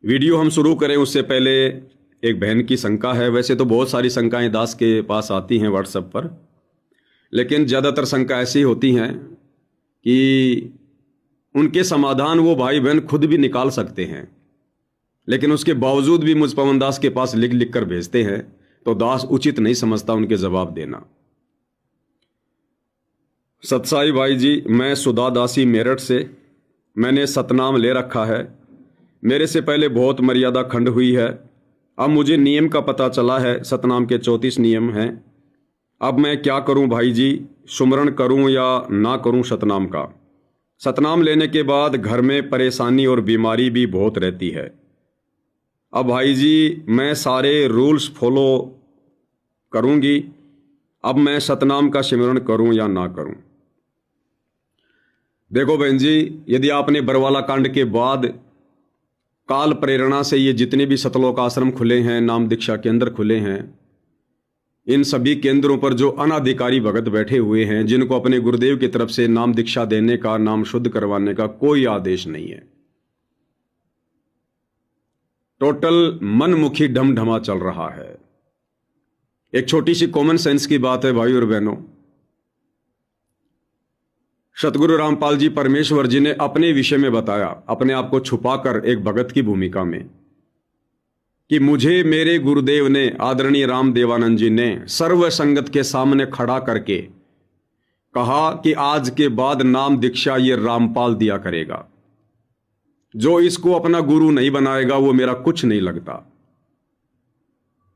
Video हम शुरू करें उससे पहले एक बहन की शंका है। वैसे तो बहुत सारी शंकाएं दास के पास आती हैं व्हाट्सएप पर, लेकिन ज़्यादातर शंका ऐसी होती हैं कि उनके समाधान वो भाई बहन खुद भी निकाल सकते हैं, लेकिन उसके बावजूद भी मुझ पवन दास के पास लिख लिख कर भेजते हैं, तो दास उचित नहीं समझता उनके जवाब देना। सतसाई भाई जी, मैं सुधा दासी मेरठ से, मैंने सतनाम ले रखा है। मेरे से पहले बहुत मर्यादा खंड हुई है। अब मुझे नियम का पता चला है, सतनाम के 34 नियम हैं। अब मैं क्या करूं भाई जी, सुमरण करूं या ना करूं सतनाम का? सतनाम लेने के बाद घर में परेशानी और बीमारी भी बहुत रहती है। अब भाई जी मैं सारे रूल्स फॉलो करूंगी। अब मैं सतनाम का सिमरण करूं या ना करूं? देखो बहन जी, यदि आपने बरवाला कांड के बाद काल प्रेरणा से ये जितने भी सतलोक आश्रम खुले हैं, नाम दीक्षा केंद्र खुले हैं, इन सभी केंद्रों पर जो अनाधिकारी भगत बैठे हुए हैं, जिनको अपने गुरुदेव की तरफ से नाम दीक्षा देने का, नाम शुद्ध करवाने का कोई आदेश नहीं है, टोटल मनमुखी ढमढमा चल रहा है। एक छोटी सी कॉमन सेंस की बात है भाई और बहनों, सतगुरु रामपाल जी परमेश्वर जी ने अपने विषय में बताया, अपने आप को छुपाकर एक भगत की भूमिका में, कि मुझे मेरे गुरुदेव ने, आदरणीय राम देवानंद जी ने सर्व संगत के सामने खड़ा करके कहा कि आज के बाद नाम दीक्षा ये रामपाल दिया करेगा। जो इसको अपना गुरु नहीं बनाएगा वो मेरा कुछ नहीं लगता।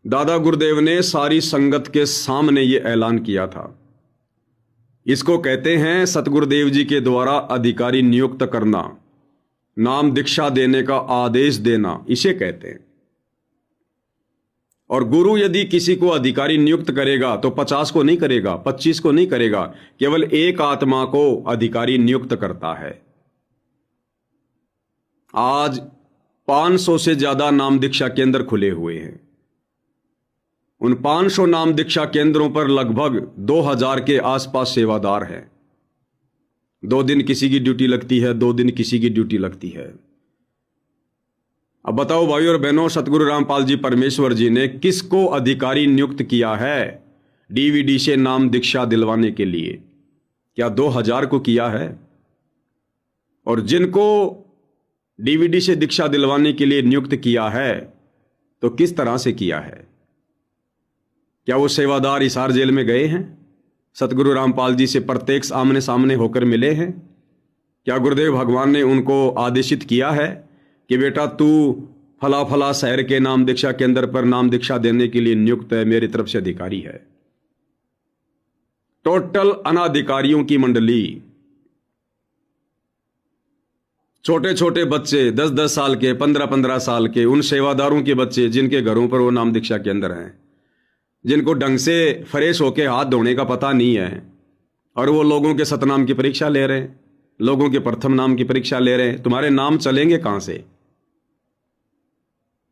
दादा गुरुदेव ने सारी संगत के सामने ये ऐलान किया था। इसको कहते हैं सतगुरुदेव जी के द्वारा अधिकारी नियुक्त करना, नाम दीक्षा देने का आदेश देना, इसे कहते हैं। और गुरु यदि किसी को अधिकारी नियुक्त करेगा तो 50 को नहीं करेगा, 25 को नहीं करेगा, केवल एक आत्मा को अधिकारी नियुक्त करता है। आज 500 से ज्यादा नाम दीक्षा केंद्र खुले हुए हैं। उन 500 नाम दीक्षा केंद्रों पर लगभग 2000 के आसपास सेवादार हैं। 2 दिन किसी की ड्यूटी लगती है, 2 दिन किसी की ड्यूटी लगती है। अब बताओ भाई और बहनों, सतगुरु रामपाल जी परमेश्वर जी ने किसको अधिकारी नियुक्त किया है डीवीडी से नाम दीक्षा दिलवाने के लिए? क्या 2000 को किया है? और जिनको डीवीडी से दीक्षा दिलवाने के लिए नियुक्त किया है तो किस तरह से किया है? क्या वो सेवादार हिसार जेल में गए हैं? सतगुरु रामपाल जी से प्रत्यक्ष आमने सामने होकर मिले हैं? क्या गुरुदेव भगवान ने उनको आदेशित किया है कि बेटा तू फला फला शहर के नाम दीक्षा केंद्र पर नाम दीक्षा देने के लिए नियुक्त है, मेरी तरफ से अधिकारी है? टोटल अनाधिकारियों की मंडली, छोटे छोटे बच्चे 10-10 साल के, 15-15 साल के, उन सेवादारों के बच्चे जिनके घरों पर वो नाम दीक्षा केंद्र हैं, जिनको ढंग से फ्रेश होके हाथ धोने का पता नहीं है, और वो लोगों के सतनाम की परीक्षा ले रहे हैं, लोगों के प्रथम नाम की परीक्षा ले रहे हैं। तुम्हारे नाम चलेंगे कहां से?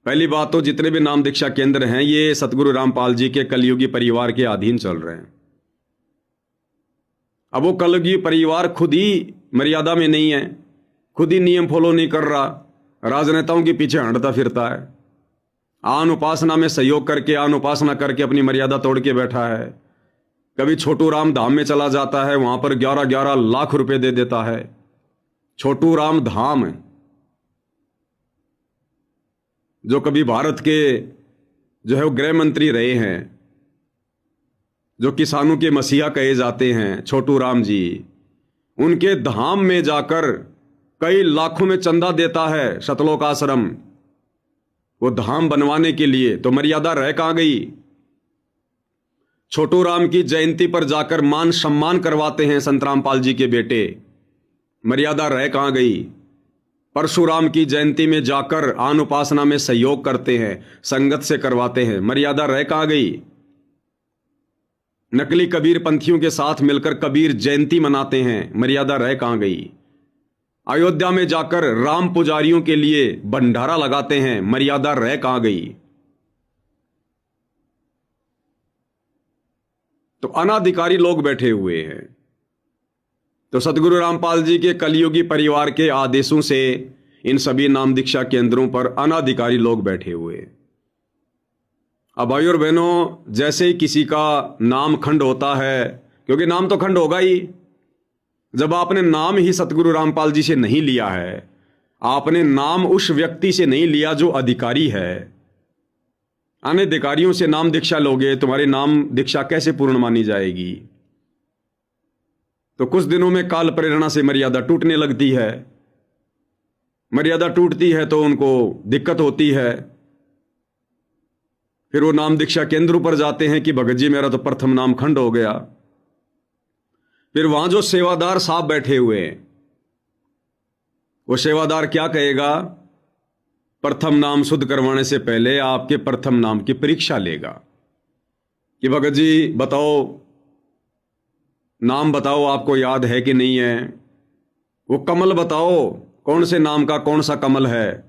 पहली बात तो जितने भी नाम दीक्षा केंद्र हैं ये सतगुरु रामपाल जी के कलयुगी परिवार के अधीन चल रहे हैं। अब वो कलयुगी परिवार खुद ही मर्यादा में नहीं है, खुद ही नियम फॉलो नहीं कर रहा, राजनेताओं के पीछे हटता फिरता है, आन उपासना में सहयोग करके, आन उपासना करके अपनी मर्यादा तोड़ के बैठा है। कभी छोटू राम धाम में चला जाता है, वहां पर 11-11 लाख रुपए दे देता है। छोटू राम धाम जो कभी भारत के जो है वो गृह मंत्री रहे हैं, जो किसानों के मसीहा कहे जाते हैं छोटू राम जी, उनके धाम में जाकर कई लाखों में चंदा देता है सतलोक आश्रम वो धाम बनवाने के लिए। तो मर्यादा रह कहां गई? छोटू राम की जयंती पर जाकर मान सम्मान करवाते हैं संत रामपाल जी के बेटे, मर्यादा रह कहां गई? परशुराम की जयंती में जाकर आन उपासना में सहयोग करते हैं, संगत से करवाते हैं, मर्यादा रह कहां गई? नकली कबीर पंथियों के साथ मिलकर कबीर जयंती मनाते हैं, मर्यादा रह कहां गई? अयोध्या में जाकर राम पुजारियों के लिए भंडारा लगाते हैं, मर्यादा रह कहां गई? तो अनाधिकारी लोग बैठे हुए हैं। तो सतगुरु रामपाल जी के कलयुगी परिवार के आदेशों से इन सभी नाम दीक्षा केंद्रों पर अनाधिकारी लोग बैठे हुए। अब भाइयों और बहनों, जैसे ही किसी का नाम खंड होता है, क्योंकि नाम तो खंड होगा ही, जब आपने नाम ही सतगुरु रामपाल जी से नहीं लिया है, आपने नाम उस व्यक्ति से नहीं लिया जो अधिकारी है, अनधिकारियों से नाम दीक्षा लोगे, तुम्हारी नाम दीक्षा कैसे पूर्ण मानी जाएगी? तो कुछ दिनों में काल प्रेरणा से मर्यादा टूटने लगती है। मर्यादा टूटती है तो उनको दिक्कत होती है। फिर वो नाम दीक्षा केंद्र पर जाते हैं कि भगत जी मेरा तो प्रथम नाम खंड हो गया। फिर वहां जो सेवादार साहब बैठे हुए हैं, वो सेवादार क्या कहेगा? प्रथम नाम शुद्ध करवाने से पहले आपके प्रथम नाम की परीक्षा लेगा कि भगत जी बताओ, नाम बताओ, आपको याद है कि नहीं है? वो कमल बताओ, कौन से नाम का कौन सा कमल है?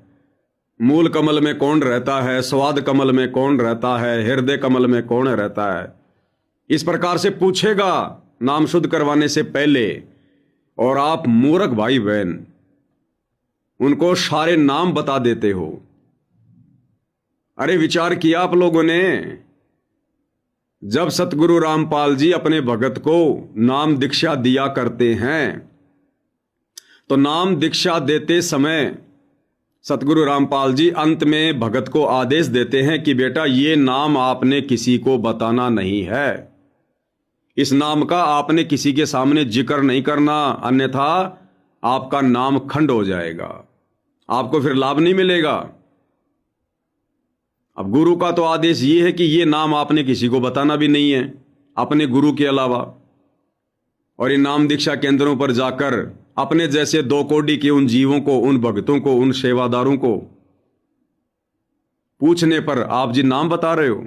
मूल कमल में कौन रहता है? स्वाद कमल में कौन रहता है? हृदय कमल में कौन रहता है? इस प्रकार से पूछेगा नाम शुद्ध करवाने से पहले। और आप मूर्ख भाई बहन उनको सारे नाम बता देते हो। अरे विचार किया आप लोगों ने? जब सतगुरु रामपाल जी अपने भगत को नाम दीक्षा दिया करते हैं तो नाम दीक्षा देते समय सतगुरु रामपाल जी अंत में भगत को आदेश देते हैं कि बेटा ये नाम आपने किसी को बताना नहीं है, इस नाम का आपने किसी के सामने जिक्र नहीं करना, अन्यथा आपका नाम खंड हो जाएगा, आपको फिर लाभ नहीं मिलेगा। अब गुरु का तो आदेश ये है कि ये नाम आपने किसी को बताना भी नहीं है अपने गुरु के अलावा। और इन नाम दीक्षा केंद्रों पर जाकर अपने जैसे दो कोड़ी के उन जीवों को, उन भक्तों को, उन सेवादारों को पूछने पर आप जी नाम बता रहे हो,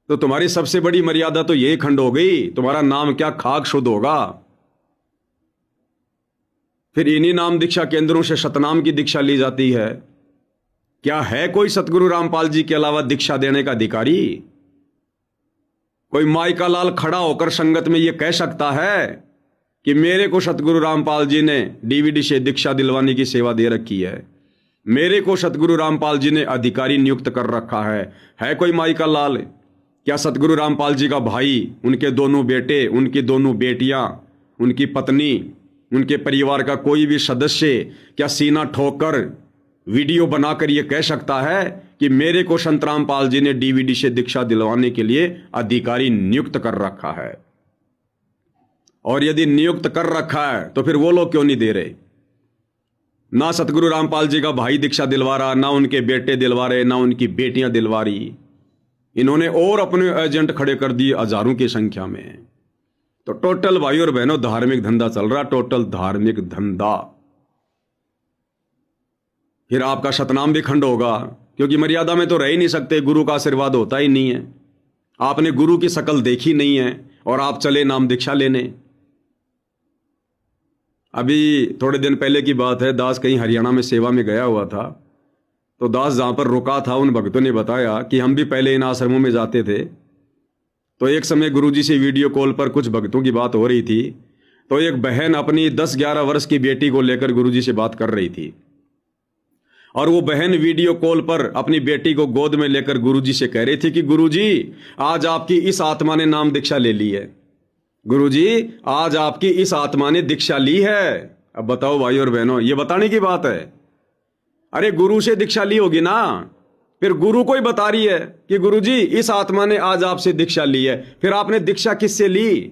तो तुम्हारी सबसे बड़ी मर्यादा तो यही खंड हो गई। तुम्हारा नाम क्या खाक शुद्ध होगा? फिर इन्हीं नाम दीक्षा केंद्रों से सतनाम की दीक्षा ली जाती है। क्या है कोई सतगुरु रामपाल जी के अलावा दीक्षा देने का अधिकारी? कोई माई का लाल खड़ा होकर संगत में यह कह सकता है कि मेरे को सतगुरु रामपाल जी ने डीवीडी से दीक्षा दिलवाने की सेवा दे रखी है, मेरे को सतगुरु रामपाल जी ने अधिकारी नियुक्त कर रखा है कोई माई का लाल? क्या सतगुरु रामपाल जी का भाई, उनके दोनों बेटे, उनकी दोनों बेटियां, उनकी पत्नी, उनके परिवार का कोई भी सदस्य क्या सीना ठोकर वीडियो बनाकर यह कह सकता है कि मेरे को संत रामपाल जी ने डीवीडी से दीक्षा दिलवाने के लिए अधिकारी नियुक्त कर रखा है? और यदि नियुक्त कर रखा है तो फिर वो लोग क्यों नहीं दे रहे? ना सतगुरु रामपाल जी का भाई दीक्षा दिलवा रहा, ना उनके बेटे दिलवा रहे, ना उनकी बेटियां दिलवा रही। इन्होंने और अपने एजेंट खड़े कर दिए हजारों की संख्या में। तो टोटल भाई और बहनों धार्मिक धंधा चल रहा, टोटल धार्मिक धंधा। फिर आपका सतनाम भी खंड होगा, क्योंकि मर्यादा में तो रह ही नहीं सकते, गुरु का आशीर्वाद होता ही नहीं है। आपने गुरु की शकल देखी नहीं है और आप चले नाम दीक्षा लेने। अभी थोड़े दिन पहले की बात है, दास कहीं हरियाणा में सेवा में गया हुआ था, तो दास जहां पर रुका था उन भक्तों ने बताया कि हम भी पहले इन आश्रमों में जाते थे। तो एक समय गुरुजी से वीडियो कॉल पर कुछ भक्तों की बात हो रही थी, तो एक बहन अपनी 10-11 वर्ष की बेटी को लेकर गुरुजी से बात कर रही थी, और वो बहन वीडियो कॉल पर अपनी बेटी को गोद में लेकर गुरुजी से कह रही थी कि गुरुजी आज आपकी इस आत्मा ने नाम दीक्षा ले ली है, गुरुजी आज आपकी इस आत्मा ने दीक्षा ली है। अब बताओ भाई और बहनों, ये बताने की बात है। अरे गुरु से दीक्षा ली होगी ना, फिर गुरु को ही बता रही है कि गुरुजी इस आत्मा ने आज आपसे दीक्षा ली है। फिर आपने दीक्षा किससे ली?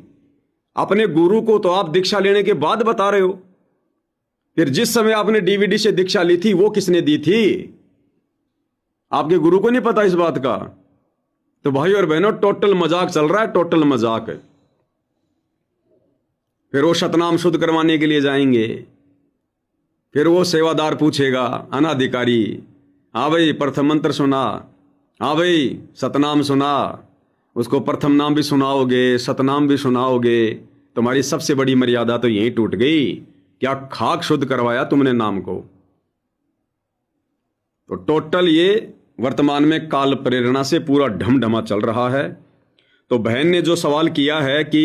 अपने गुरु को तो आप दीक्षा लेने के बाद बता रहे हो। फिर जिस समय आपने डीवीडी से दीक्षा ली थी वो किसने दी थी? आपके गुरु को नहीं पता इस बात का? तो भाई और बहनों टोटल मजाक चल रहा है, टोटल मजाक है। फिर वो सतनाम शुद्ध करवाने के लिए जाएंगे, फिर वो सेवादार पूछेगा अनाधिकारी, हाँ भाई प्रथम मंत्र सुना, हाँ भाई सतनाम सुना, उसको प्रथम नाम भी सुनाओगे, सतनाम भी सुनाओगे, तुम्हारी सबसे बड़ी मर्यादा तो यहीं टूट गई। क्या खाक शुद्ध करवाया तुमने नाम को? तो टोटल ये वर्तमान में काल प्रेरणा से पूरा ढमढमा चल रहा है। तो बहन ने जो सवाल किया है कि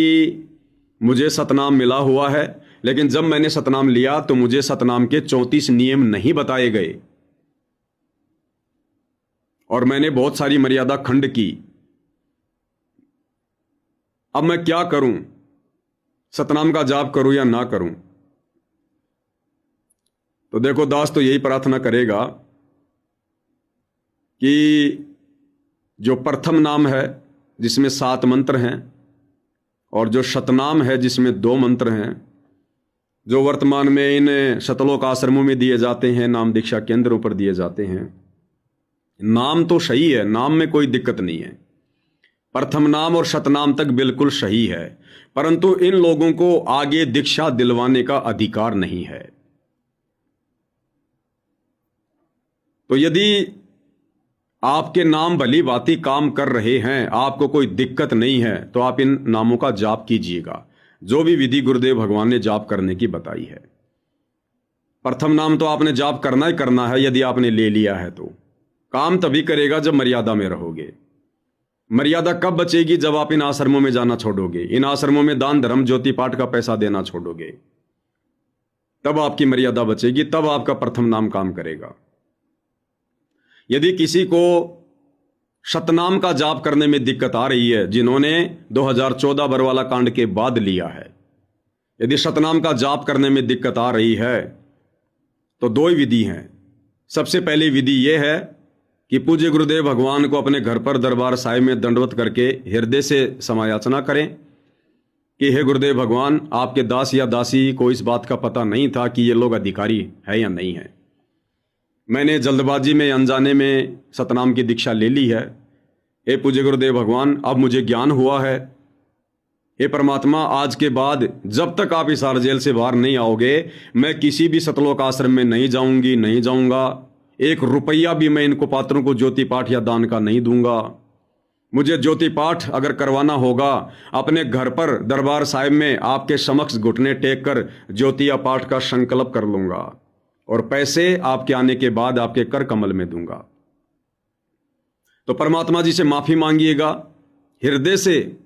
मुझे सतनाम मिला हुआ है लेकिन जब मैंने सतनाम लिया तो मुझे सतनाम के 34 नियम नहीं बताए गए और मैंने बहुत सारी मर्यादा खंड की। अब मैं क्या करूं, सतनाम का जाप करूं या ना करूं? तो देखो दास तो यही प्रार्थना करेगा कि जो प्रथम नाम है जिसमें 7 मंत्र हैं और जो शतनाम है जिसमें 2 मंत्र हैं, जो वर्तमान में इन शतलोक आश्रमों में दिए जाते हैं, नाम दीक्षा केंद्रों पर दिए जाते हैं, नाम तो सही है, नाम में कोई दिक्कत नहीं है, प्रथम नाम और शतनाम तक बिल्कुल सही है, परंतु इन लोगों को आगे दीक्षा दिलवाने का अधिकार नहीं है। तो यदि आपके नाम भली भांति काम कर रहे हैं, आपको कोई दिक्कत नहीं है, तो आप इन नामों का जाप कीजिएगा, जो भी विधि गुरुदेव भगवान ने जाप करने की बताई है। प्रथम नाम तो आपने जाप करना ही करना है, यदि आपने ले लिया है तो काम तभी करेगा जब मर्यादा में रहोगे। मर्यादा कब बचेगी? जब आप इन आश्रमों में जाना छोड़ोगे, इन आश्रमों में दान धर्म ज्योति पाठ का पैसा देना छोड़ोगे, तब आपकी मर्यादा बचेगी, तब आपका प्रथम नाम काम करेगा। यदि किसी को शतनाम का जाप करने में दिक्कत आ रही है, जिन्होंने 2014 बरवाला कांड के बाद लिया है, यदि शतनाम का जाप करने में दिक्कत आ रही है तो 2 ही विधि हैं। सबसे पहली विधि यह है कि पूज्य गुरुदेव भगवान को अपने घर पर दरबार साहिब में दंडवत करके हृदय से समायाचना करें कि हे गुरुदेव भगवान, आपके दास या दासी को इस बात का पता नहीं था कि ये लोग अधिकारी है या नहीं है। मैंने जल्दबाजी में अनजाने में सतनाम की दीक्षा ले ली है। हे पूज्य गुरुदेव भगवान, अब मुझे ज्ञान हुआ है। हे परमात्मा, आज के बाद जब तक आप इस जेल से बाहर नहीं आओगे, मैं किसी भी सतलोक आश्रम में नहीं जाऊंगी, नहीं जाऊंगा। 1 रुपया भी मैं इनको पात्रों को ज्योति पाठ या दान का नहीं दूंगा। मुझे ज्योति पाठ अगर करवाना होगा, अपने घर पर दरबार साहिब में आपके समक्ष घुटने टेक कर ज्योति या पाठ का संकल्प कर लूंगा और पैसे आपके आने के बाद आपके कर कमल में दूंगा। तो परमात्मा जी से माफी मांगिएगा हृदय से,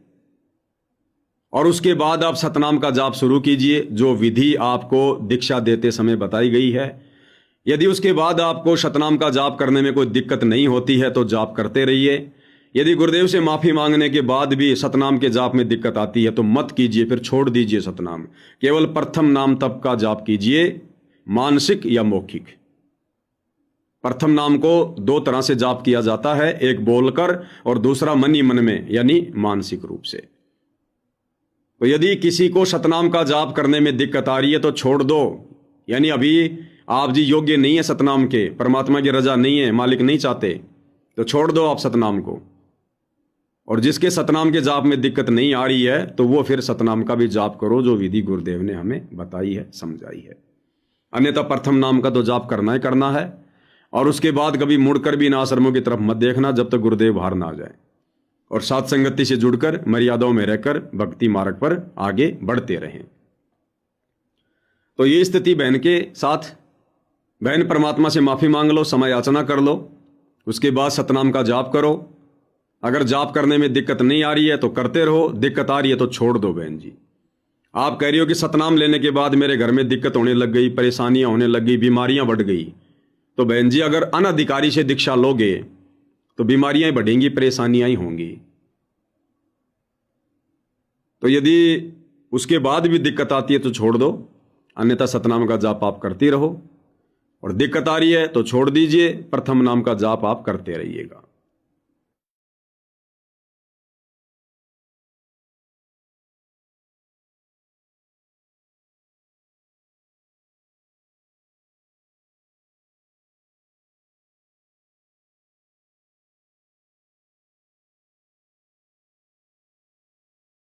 और उसके बाद आप सतनाम का जाप शुरू कीजिए, जो विधि आपको दीक्षा देते समय बताई गई है। यदि उसके बाद आपको सतनाम का जाप करने में कोई दिक्कत नहीं होती है तो जाप करते रहिए। यदि गुरुदेव से माफी मांगने के बाद भी सतनाम के जाप में दिक्कत आती है तो मत कीजिए, फिर छोड़ दीजिए सतनाम। केवल प्रथम नाम तप का जाप कीजिए, मानसिक या मौखिक। प्रथम नाम को 2 तरह से जाप किया जाता है, एक बोलकर और दूसरा मन ही मन में, यानी मानसिक रूप से। तो यदि किसी को सतनाम का जाप करने में दिक्कत आ रही है तो छोड़ दो, यानी अभी आप जी योग्य नहीं है सतनाम के, परमात्मा की रजा नहीं है, मालिक नहीं चाहते, तो छोड़ दो आप सतनाम को। और जिसके सतनाम के जाप में दिक्कत नहीं आ रही है तो वो फिर सतनाम का भी जाप करो, जो विधि गुरुदेव ने हमें बताई है, समझाई है। अन्यथा प्रथम नाम का तो जाप करना ही करना है, और उसके बाद कभी मुड़कर भी इन आश्रमों की तरफ मत देखना जब तक गुरुदेव बाहर ना आ जाए। और साथ संगति से जुड़कर मर्यादाओं में रहकर भक्ति मार्ग पर आगे बढ़ते रहें। तो ये स्थिति बहन के साथ, बहन परमात्मा से माफी मांग लो, समय याचना कर लो, उसके बाद सतनाम का जाप करो। अगर जाप करने में दिक्कत नहीं आ रही है तो करते रहो, दिक्कत आ रही है तो छोड़ दो। बहन जी, आप कह रही हो कि सतनाम लेने के बाद मेरे घर में दिक्कत होने लग गई, परेशानियां होने लग गई, बीमारियां बढ़ गई, तो बहन जी अगर अनधिकारी से दीक्षा लोगे तो बीमारियां ही बढ़ेंगी, परेशानियां ही होंगी। तो यदि उसके बाद भी दिक्कत आती है तो छोड़ दो, अन्यथा सतनाम का जाप आप करती रहो। और दिक्कत आ रही है तो छोड़ दीजिए, प्रथम नाम का जाप आप करते रहिएगा।